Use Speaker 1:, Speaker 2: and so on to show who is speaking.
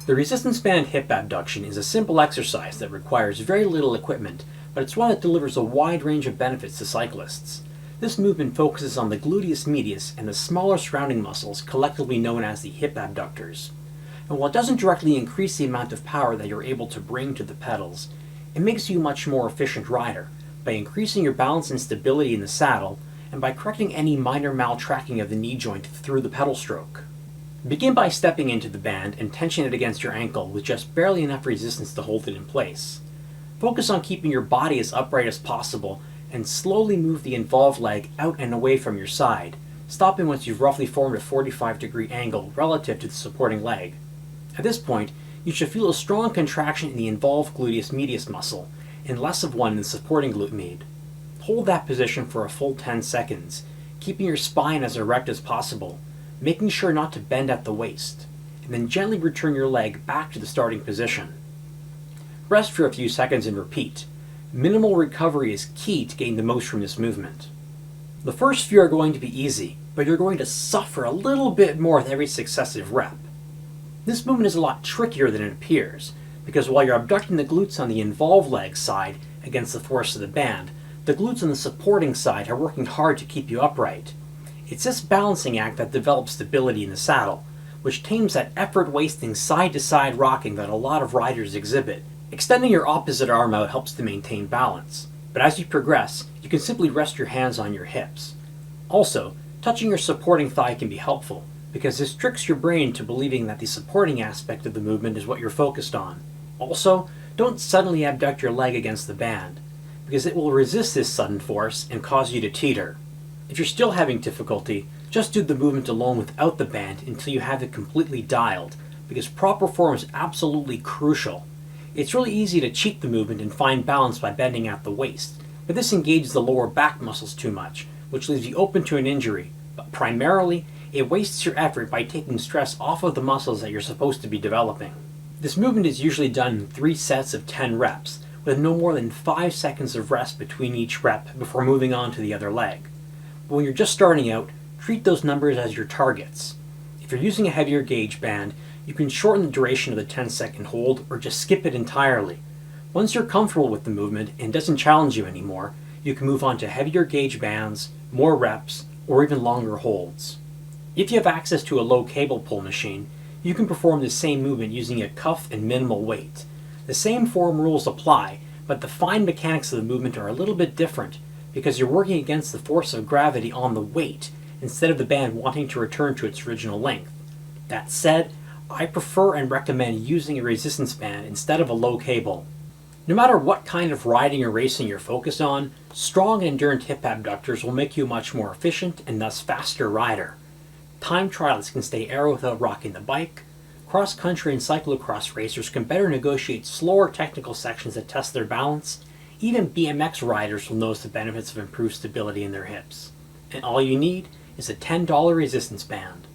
Speaker 1: The resistance band hip abduction is a simple exercise that requires very little equipment, but it's one that delivers a wide range of benefits to cyclists. This movement focuses on the gluteus medius and the smaller surrounding muscles, collectively known as the hip abductors. And while it doesn't directly increase the amount of power that you're able to bring to the pedals, it makes you a much more efficient rider by increasing your balance and stability in the saddle, and by correcting any minor maltracking of the knee joint through the pedal stroke. Begin by stepping into the band and tension it against your ankle with just barely enough resistance to hold it in place. Focus on keeping your body as upright as possible and slowly move the involved leg out and away from your side, stopping once you've roughly formed a 45-degree angle relative to the supporting leg. At this point, you should feel a strong contraction in the involved gluteus medius muscle and less of one in the supporting glute med. Hold that position for a full 10 seconds, keeping your spine as erect as possible, making sure not to bend at the waist, and then gently return your leg back to the starting position. Rest for a few seconds and repeat. Minimal recovery is key to gain the most from this movement. The first few are going to be easy, but you're going to suffer a little bit more with every successive rep. This movement is a lot trickier than it appears, because while you're abducting the glutes on the involved leg side against the force of the band, the glutes on the supporting side are working hard to keep you upright. It's this balancing act that develops stability in the saddle, which tames that effort-wasting side-to-side rocking that a lot of riders exhibit. Extending your opposite arm out helps to maintain balance, but as you progress, you can simply rest your hands on your hips. Also, touching your supporting thigh can be helpful, because this tricks your brain into believing that the supporting aspect of the movement is what you're focused on. Also, don't suddenly abduct your leg against the band, because it will resist this sudden force and cause you to teeter. If you're still having difficulty, just do the movement alone without the band until you have it completely dialed, because proper form is absolutely crucial. It's really easy to cheat the movement and find balance by bending at the waist, but this engages the lower back muscles too much, which leaves you open to an injury. But primarily, it wastes your effort by taking stress off of the muscles that you're supposed to be developing. This movement is usually done in 3 sets of 10 reps, with no more than 5 seconds of rest between each rep before moving on to the other leg. But when you're just starting out, treat those numbers as your targets. If you're using a heavier gauge band, you can shorten the duration of the 10-second hold or just skip it entirely. Once you're comfortable with the movement and it doesn't challenge you anymore, you can move on to heavier gauge bands, more reps, or even longer holds. If you have access to a low cable pull machine, you can perform the same movement using a cuff and minimal weight. The same form rules apply, but the fine mechanics of the movement are a little bit different because you're working against the force of gravity on the weight instead of the band wanting to return to its original length. That said, I prefer and recommend using a resistance band instead of a low cable. No matter what kind of riding or racing you're focused on, strong and endurance hip abductors will make you a much more efficient and thus faster rider. Time trialists can stay aero without rocking the bike. Cross-country and cyclocross racers can better negotiate slower technical sections that test their balance. Even BMX riders will notice the benefits of improved stability in their hips. And all you need is a $10 resistance band.